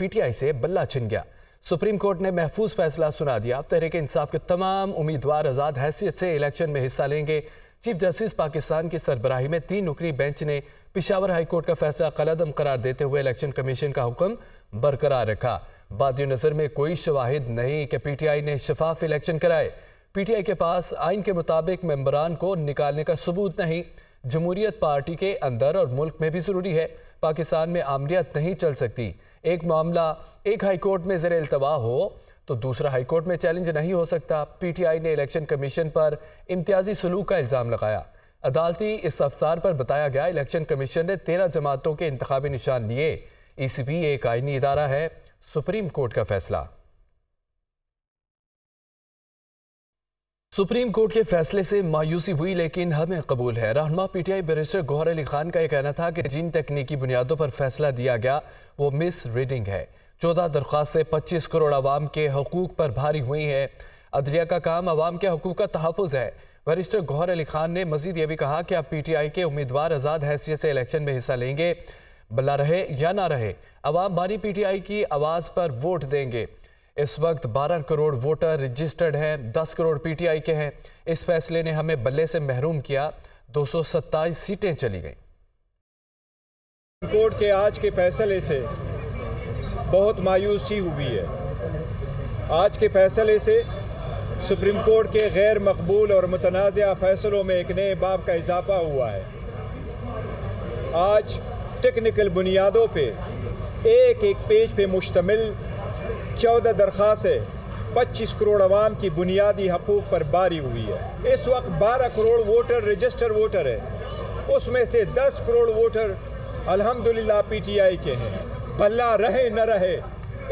PTI से बल्ला छिन गया। सुप्रीम कोर्ट ने महफूज फैसला सुना दिया। तहरीक इंसाफ के तमाम उम्मीदवार आज़ाद हैसियत से इलेक्शन में हिस्सा लेंगे। चीफ जस्टिस पाकिस्तान की सरबराही में 3 रुकनी बेंच ने पेशावर हाई कोर्ट का फैसला कलअदम करार देते हुए इलेक्शन कमीशन का हुक्म बरकरार रखा। बादियो नजर में कोई शवाहिद नहीं कि PTI ने शफाफ इलेक्शन कराए। PTI के पास आइन के मुताबिक मेंबरान को निकालने का सबूत नहीं। जमहूरियत पार्टी के अंदर और मुल्क में भी ज़रूरी है। पाकिस्तान में आमरीत नहीं चल सकती। एक मामला एक हाई कोर्ट में ज़ेर इल्तवा हो तो दूसरा हाई कोर्ट में चैलेंज नहीं हो सकता। PTI ने इलेक्शन कमीशन पर इम्तियाजी सलूक का इल्ज़ाम लगाया। अदालती इस्तफसार पर बताया गया इलेक्शन कमीशन ने 13 जमातों के इंतखाबी निशान लिए। ECB एक आइनी इदारा है। सुप्रीम कोर्ट का फैसला। सुप्रीम कोर्ट के फैसले से मायूसी हुई लेकिन हमें कबूल है। रहनुमा PTI बैरिस्टर गौहर अली खान का यह कहना था कि जिन तकनीकी बुनियादों पर फैसला दिया गया वो मिस रीडिंग है। 14 दरख्वास्तें 25 करोड़ आवाम के हकूक पर भारी हुई हैं। अदलिया का काम आवाम के हकूक का तहफ़्फ़ुज़ है। बैरिस्टर गौहर अली खान ने मजीद ये भी कहा कि अब PTI के उम्मीदवार आज़ाद हैसियत से इलेक्शन में हिस्सा लेंगे। बल्ला रहे या ना रहे, अवाम बानी PTI की आवाज़ पर वोट देंगे। इस वक्त 12 करोड़ वोटर रजिस्टर्ड हैं, 10 करोड़ PTI के हैं। इस फैसले ने हमें बल्ले से महरूम किया। 227 सीटें चली गईं। कोर्ट के आज के फैसले से बहुत मायूसी हुई है। आज के फैसले से सुप्रीम कोर्ट के गैर मकबूल और मुतनाज़ा फैसलों में एक नए बाब का इजाफा हुआ है। आज टेक्निकल बुनियादों पे एक एक पेज पे मुश्तमिल 14 दरख्वास्तें 25 करोड़ आवाम की बुनियादी हकूक़ पर बारी हुई है। इस वक्त 12 करोड़ वोटर रजिस्टर वोटर है, उसमें से 10 करोड़ वोटर अल्हम्दुलिल्लाह PTI के हैं। भला रहे न रहे,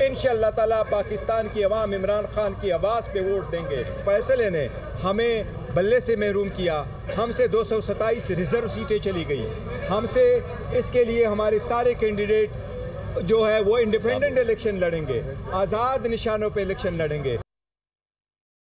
इंशाअल्लाह ताला पाकिस्तान की अवाम इमरान खान की आवाज़ पे वोट देंगे। फैसले ने हमें बल्ले से महरूम किया। हमसे 227 रिजर्व सीटें चली गई। हमसे इसके लिए हमारे सारे कैंडिडेट जो है वो इंडिपेंडेंट इलेक्शन लड़ेंगे, आज़ाद निशानों पे इलेक्शन लड़ेंगे।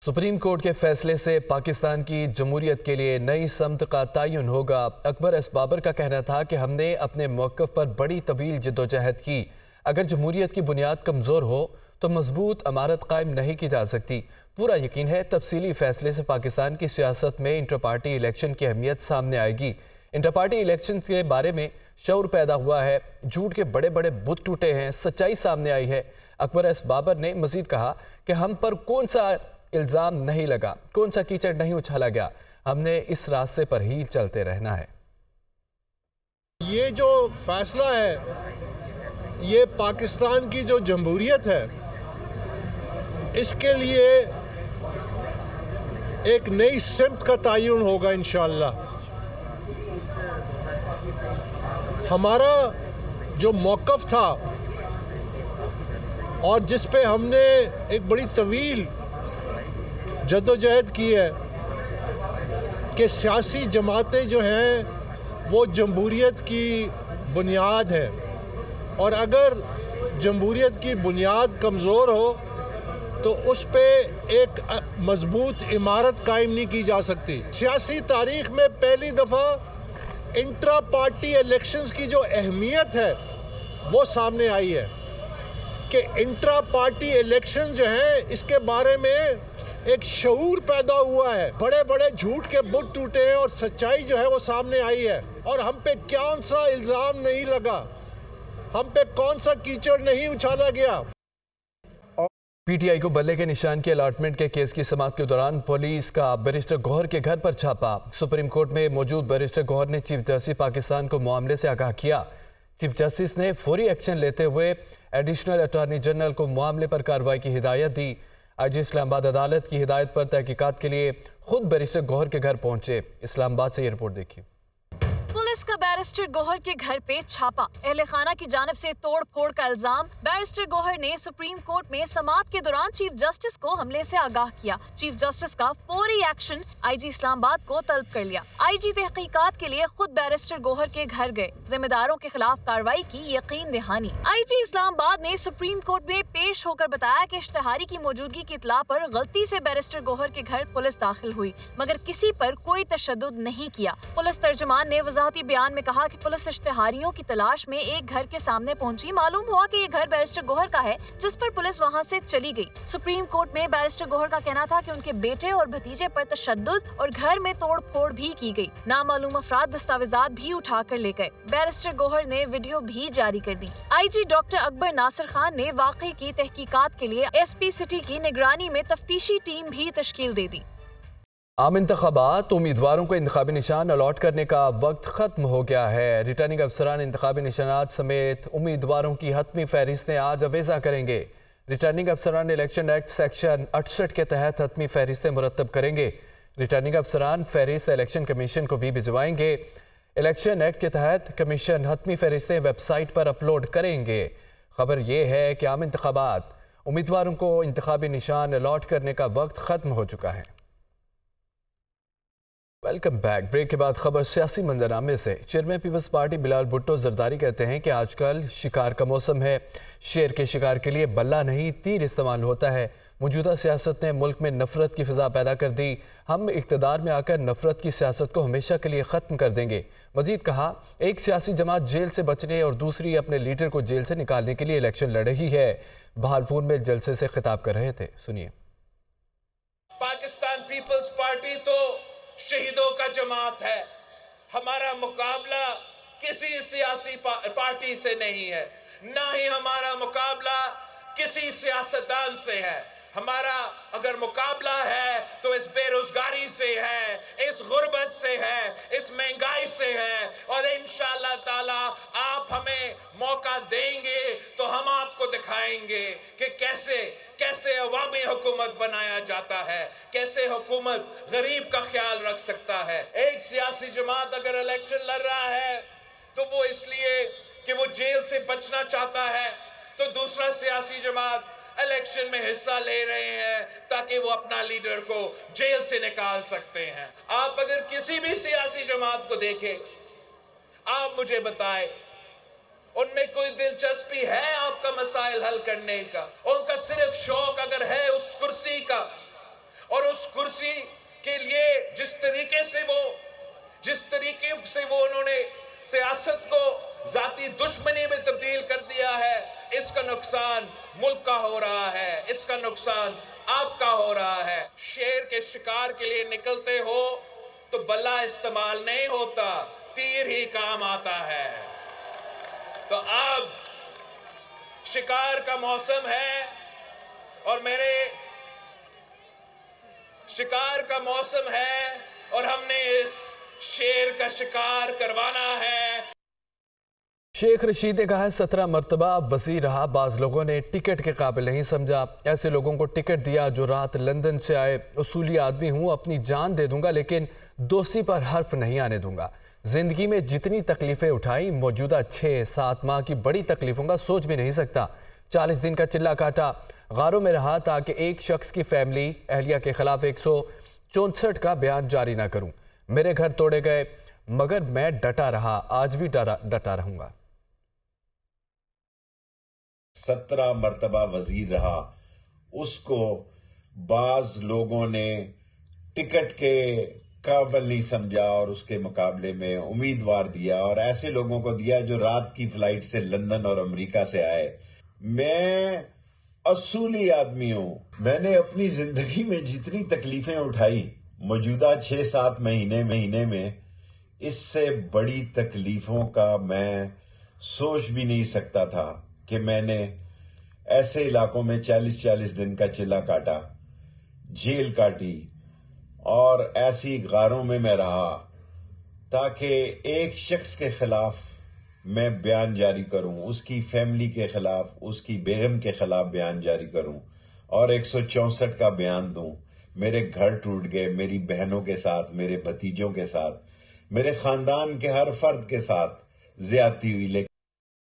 सुप्रीम कोर्ट के फैसले से पाकिस्तान की जमहूरियत के लिए नई समत का तयन होगा। अकबर एस बाबर का कहना था कि हमने अपने मौक़िफ़ पर बड़ी तवील जद्दोजहद की। अगर जमहूरियत की बुनियाद कमज़ोर हो तो मजबूत अमारत कायम नहीं की जा सकती। पूरा यकीन है तफसीली फैसले से पाकिस्तान की सियासत में इंटर पार्टी इलेक्शन की अहमियत सामने आएगी। इंटर पार्टी इलेक्शन के बारे में शऊर पैदा हुआ है। झूठ के बड़े बड़े बुत टूटे हैं, सच्चाई सामने आई है। अकबर एस बाबर ने मजीद कहा कि हम पर कौन सा इल्ज़ाम नहीं लगा, कौन सा कीचड़ नहीं उछाला गया। हमने इस रास्ते पर ही चलते रहना है। ये जो फैसला है ये पाकिस्तान की जो जमहूरियत है इसके लिए एक नई सिमत का तयन होगा इंशाअल्लाह। हमारा जो मौक़िफ़ था और जिस पे हमने एक बड़ी तवील जद्दोजहद की है कि सियासी जमातें जो हैं वो जमहूरियत की बुनियाद है, और अगर जमहूरियत की बुनियाद कमज़ोर हो तो उस पे एक मजबूत इमारत कायम नहीं की जा सकती। सियासी तारीख़ में पहली दफ़ा इंट्रा पार्टी इलेक्शंस की जो अहमियत है वो सामने आई है कि इंट्रा पार्टी इलेक्शन जो हैं इसके बारे में एक शऊर पैदा हुआ है। बड़े बड़े झूठ के बुत टूटे हैं और सच्चाई जो है वो सामने आई है। और हम पे कौन सा इल्ज़ाम नहीं लगा, हम पे कौन सा कीचड़ नहीं उछाला गया। PTI को बल्ले के निशान की अलॉटमेंट के केस की समाअत के दौरान पुलिस का बैरिस्टर गौहर के घर पर छापा। सुप्रीम कोर्ट में मौजूद बैरिस्टर गौहर ने चीफ जस्टिस पाकिस्तान को मामले से आगाह किया। चीफ जस्टिस ने फौरी एक्शन लेते हुए एडिशनल अटॉर्नी जनरल को मामले पर कार्रवाई की हिदायत दी। IG इस्लामाबाद अदालत की हिदायत पर तहकीकात के लिए खुद बैरिस्टर गौहर के घर पहुंचे। इस्लामाबाद से ये रिपोर्ट देखिए। पुलिस का बैरिस्टर गौहर के घर पे छापा। अहले खाना की जानिब से तोड़ फोड़ का इल्जाम। बैरिस्टर गौहर ने सुप्रीम कोर्ट में समाअत के दौरान चीफ जस्टिस को हमले से आगाह किया। चीफ जस्टिस का फौरी एक्शन IG इस्लामाबाद को तलब कर लिया। IG तहकीकात के लिए खुद बैरिस्टर गौहर के घर गए। जिम्मेदारों के खिलाफ कार्रवाई की यकीन दहानी। IG इस्लामाबाद ने सुप्रीम कोर्ट में पेश होकर बताया कि इश्तिहारी की मौजूदगी की इतला पर गलती से बैरिस्टर गौहर के घर पुलिस दाखिल हुई, मगर किसी पर कोई तशद्दुद नहीं किया। पुलिस तर्जुमान ने वजाहती बयान में कहा कहा कि पुलिस इश्तिहारियों की तलाश में एक घर के सामने पहुंची। मालूम हुआ कि ये घर बैरिस्टर गौहर का है, जिस पर पुलिस वहां से चली गई। सुप्रीम कोर्ट में बैरिस्टर गौहर का कहना था कि उनके बेटे और भतीजे पर तशद्दुद और घर में तोड़ फोड़ भी की गई। नामालूम अफराद दस्तावेजात भी उठा कर ले गए। बैरिस्टर गौहर ने वीडियो भी जारी कर दी। IG डॉक्टर अकबर नासिर खान ने वाकई की तहकीकात के लिए SP सिटी की निगरानी में तफ्तीशी टीम भी तश्कील दे दी। आम इंतखाबात उम्मीदवारों को इंतखाबी निशान अलॉट करने का वक्त खत्म हो गया है। रिटर्निंग अफसरान इंतखाबी निशानात समेत उम्मीदवारों की हतमी फहरिस्तें आज अवेजा करेंगे। रिटर्निंग अफसरान इलेक्शन एक्ट सेक्शन 68 के तहत हतमी फहरिस्तें मुरतब करेंगे। रिटर्निंग अफसरान फहरिस्त इलेक्शन कमीशन को भी भिजवाएंगे। इलेक्शन एक्ट के तहत कमीशन हतमी फहरिस्तें वेबसाइट पर अपलोड करेंगे। खबर यह है कि आम इंतखाबात उम्मीदवारों को इंतखाबी निशान अलॉट करने का वक्त खत्म हो चुका है। Welcome back. ब्रेक के बाद खबर सियासी मंजरनामे से। Chairman Peoples Party Bilawal Bhutto Zardari कहते हैं कि आजकल शिकार का मौसम है। शेर के शिकार के लिए बल्ला नहीं तीर इस्तेमाल होता है। मौजूदा सियासत ने मुल्क में नफरत की फिजा पैदा कर दी। हम इक़्तिदार में आकर नफरत की सियासत को हमेशा के लिए ख़त्म कर देंगे। मजीद कहा, एक सियासी जमात जेल से बचने और दूसरी अपने लीडर को जेल से निकालने के लिए इलेक्शन लड़ रही है। बहालपुर में जलसे से खिताब कर रहे थे, सुनिए। पाकिस्तान पीपल्स पार्टी तो शहीदों का जमात है। हमारा मुकाबला किसी सियासी पार्टी से नहीं है, ना ही हमारा मुकाबला किसी सियासतदान से है। हमारा अगर मुकाबला है तो इस बेरोजगारी से है, इस गुर्बत से है, इस महंगाई से है। और इंशाअल्लाह ताला आप हमें मौका देंगे तो हम आपको दिखाएंगे कि कैसे अवामी हुकूमत बनाया जाता है, कैसे हुकूमत गरीब का ख्याल रख सकता है। एक सियासी जमात अगर इलेक्शन लड़ रहा है तो वो इसलिए कि वो जेल से बचना चाहता है, तो दूसरा सियासी जमात इलेक्शन में हिस्सा ले रहे हैं ताकि वो अपना लीडर को जेल से निकाल सकते हैं। आप अगर किसी भी सियासी जमात को देखें, आप मुझे बताएं, उनमें कोई दिलचस्पी है आपका मसाइल हल करने का? उनका सिर्फ शौक अगर है उस कुर्सी का, और उस कुर्सी के लिए जिस तरीके से वो उन्होंने सियासत को जाती दुश्मनी में तब्दील कर दिया है, इसका नुकसान मुल्क का हो रहा है, इसका नुकसान आपका हो रहा है। शेर के शिकार के लिए निकलते हो तो बल्ला इस्तेमाल नहीं होता, तीर ही काम आता है। तो अब शिकार का मौसम है और शिकार का मौसम है और हमने इस शेर का शिकार करवाना है। शेख रशीद ने कहा, 17 मरतबा वज़ीर रहा, बाज़ लोगों ने टिकट के काबिल नहीं समझा। ऐसे लोगों को टिकट दिया जो रात लंदन से आए। उसूली आदमी हूँ, अपनी जान दे दूंगा लेकिन दोस्ती पर हर्फ नहीं आने दूंगा। ज़िंदगी में जितनी तकलीफ़ें उठाई, मौजूदा 6-7 माह की बड़ी तकलीफ़ों का सोच भी नहीं सकता। 40 दिन का चिल्ला काटा, गारों में रहा ताकि एक शख्स की फैमिली अहलिया के खिलाफ 164 का बयान जारी ना करूं। मेरे घर तोड़े गए मगर मैं डटा रहा, आज भी डटा रहूंगा। 17 मरतबा वजीर रहा, उसको बाज लोगों ने टिकट के काबिल नहीं समझा और उसके मुकाबले में उम्मीदवार दिया, और ऐसे लोगों को दिया जो रात की फ्लाइट से लंदन और अमेरिका से आए। मैं असूली आदमी हूं। मैंने अपनी जिंदगी में जितनी तकलीफें उठाई, मौजूदा 6-7 महीने में इससे बड़ी तकलीफों का मैं सोच भी नहीं सकता था कि मैंने ऐसे इलाकों में 40-40 दिन का चिल्ला काटा, जेल काटी और ऐसी गारों में मैं रहा ताकि एक शख्स के खिलाफ मैं बयान जारी करूं, उसकी फैमिली के खिलाफ, उसकी बेगम के खिलाफ बयान जारी करूं और 164 का बयान दूं। मेरे घर टूट गए, मेरी बहनों के साथ, मेरे भतीजों के साथ, मेरे खानदान के हर फर्द के साथ ज्यादती हुई।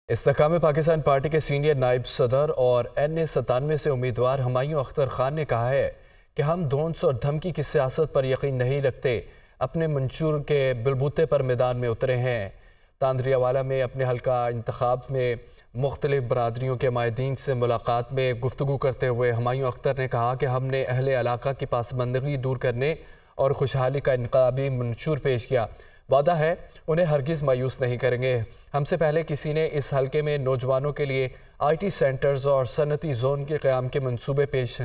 इस्तेकाम पाकिस्तान पार्टी के सीनियर नायब सदर और NA97 से उम्मीदवार हुमायूं अख्तर खान ने कहा है कि हम धौंस और धमकी की सियासत पर यकीन नहीं रखते, अपने मंशूर के बलबूते पर मैदान में उतरे हैं। तांदरियावाला में अपने हल्का इंतखाब में मुख्तलिफ बरादरियों के माहिदीन से मुलाकात में गुफ्तगू करते हुए हुमायूं अख्तर ने कहा कि हमने अहले इलाका की पासबंदगी दूर करने और खुशहाली का इनकलाबी मंशूर पेश किया। वादा है उन्हें हरगिज़ मायूस नहीं करेंगे। हमसे पहले किसी ने इस हलके में नौजवानों के लिए IT सेंटर्स और सनती जोन के क़याम के मंसूबे पेश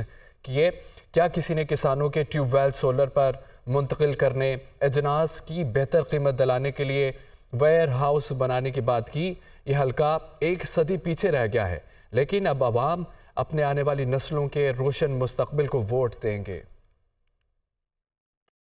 किए। क्या किसी ने किसानों के ट्यूबवेल सोलर पर मुंतकिल करने, अजनास की बेहतर कीमत दिलाने के लिए वेयर हाउस बनाने की बात की? यह हल्का एक सदी पीछे रह गया है, लेकिन अब आवाम अपने आने वाली नस्लों के रोशन मुस्तकबिल को वोट देंगे।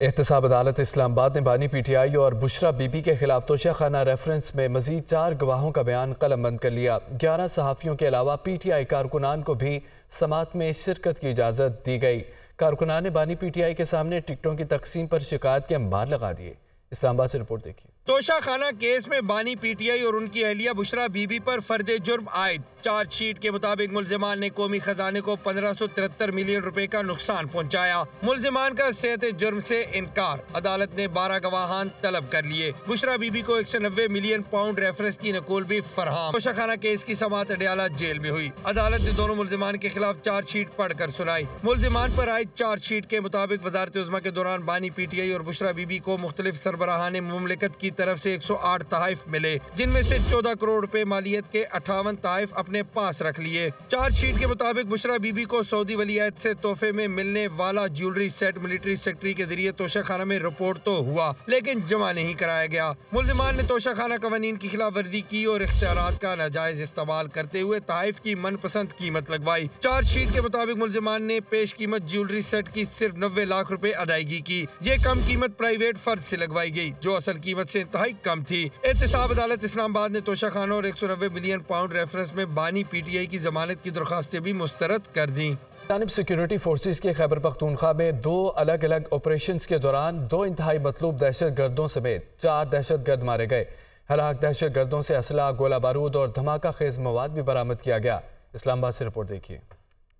एहतसाब अदालत इस्लामाबाद ने बानी PTI और बुशरा बीबी के खिलाफ तोशाखाना रेफरेंस में मजीद 4 गवाहों का बयान कलमबंद कर लिया। 11 सहाफ़ियों के अलावा PTI कारकुनान को भी समात में शिरकत की इजाज़त दी गई। कारकुनान ने बानी PTI के सामने टिकटों की तकसीम पर शिकायत के अंबार लगा दिए। इस्लामाबाद से रिपोर्ट देखिए। तोशाखाना केस में बानी PTI और उनकी अहलिया बुशरा बीबी पर फर्दे जुर्म आयद। चार्जशीट के मुताबिक मुल्जिमान ने कौमी खजाने को 1573 मिलियन रुपए का नुकसान पहुंचाया। मुल्जिमान का सेहत जुर्म से इनकार। अदालत ने 12 गवाहान तलब कर लिए। बुशरा बीबी को 190 मिलियन पाउंड रेफरेंस की नकूल भी फरहाम। तोशाखाना केस की समाअत अडयाला जेल में हुई। अदालत ने दोनों मुल्जिमान के खिलाफ चार्जशीट पढ़कर सुनाई। मुल्जिमान पर आयद चार्जशीट के मुताबिक वजारत उज़्मा के दौरान बानी PTI और बुशरा बीबी को मुख्तलिफ सरबराहान मुमलिकत की तरफ से 108 तहफ़ मिले, जिनमें से 14 करोड़ रुपए मालियत के 58 तहफ़ अपने पास रख लिए। चार्जशीट के मुताबिक बुशरा बीबी को सऊदी वलीयत से तोहफे में मिलने वाला ज्वेलरी सेट मिलिट्री सेक्रेटरी के जरिए तोशाखाना में रिपोर्ट तो हुआ, लेकिन जमा नहीं कराया गया। मुल्जिमान ने तोशाखाना कवानीन की खिलाफ वर्जी की और इख्तियारात का नाजायज इस्तेमाल करते हुए तहफ़ की मनपसंद कीमत लगवाई। चार्जशीट के मुताबिक मुल्जिमान ने पेश कीमत ज्वेलरी सेट की सिर्फ 90 लाख रुपए अदायगी की। ये कम कीमत प्राइवेट फर्द से लगवाई गई, जो असल कीमत से इंतहाई कम थी। एहतसाब अदालत इस्लामाबाद ने तोशाखाना और 190 मिलियन पाउंड रेफरेंस में बानी PTI की जमानत की दरखास्तें भी मुस्तरद कर दी। जानिब सिक्योरिटी फोर्सेस के खैबर पख्तूनख्वा में 2 अलग अलग ऑपरेशंस के दौरान 2 इंतहाई मतलूब दहशत गर्दों समेत 4 दहशत गर्द मारे गए। हलाक दहशत गर्दों से असला, गोला बारूद और धमाका खेज मवाद भी बरामद किया गया। इस्लामाबाद से रिपोर्ट देखिए।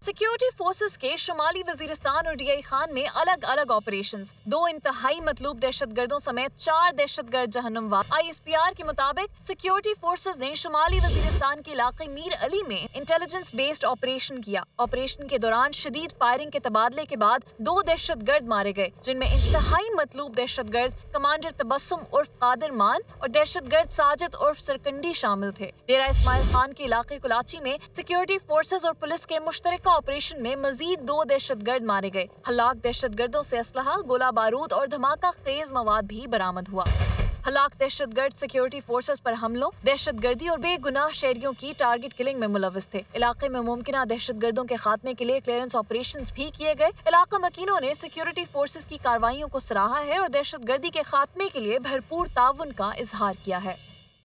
सिक्योरिटी फोर्सेस के शुमाली वजीरिस्तान और DI खान में अलग अलग ऑपरेशंस, 2 इंतहाई मतलूब दहशत गर्दों समेत 4 दहशत गर्द जहन्नुमवार। ISPR के मुताबिक सिक्योरिटी फोर्सेस ने शुमाली वजीरिस्तान के इलाके मीर अली में इंटेलिजेंस बेस्ड ऑपरेशन किया। ऑपरेशन के दौरान शदीद फायरिंग के तबादले के बाद 2 दहशत गर्द मारे गए, जिनमें इंतहाई मतलूब दहशत गर्द कमांडर तबस्सुम उर्फ कादिर मान और दहशत गर्द साजिद उर्फ सरकंडी शामिल थे। डेरा इस्माइल खान के इलाके कुलाची में सिक्योरिटी फोर्सेस और पुलिस के मुश्तरका ऑपरेशन में मजीद 2 दहशतगर्द मारे गए। हलाक दहशतगर्दों से असलहा, गोला बारूद और धमाका खेज मवाद भी बरामद हुआ। हलाक दहशतगर्द सिक्योरिटी फोर्सेस पर हमलों, दहशतगर्दी और बेगुनाह शहरियों की टारगेट किलिंग में मुलविस थे। इलाके में मुमकिन दहशतगर्दों के खात्मे के लिए क्लियरेंस ऑपरेशंस भी किए गए। इलाका मकीनों ने सिक्योरिटी फोर्सेस की कार्रवाइयों को सराहा है और दहशतगर्दी के खात्मे के लिए भरपूर ताउन का इजहार किया है।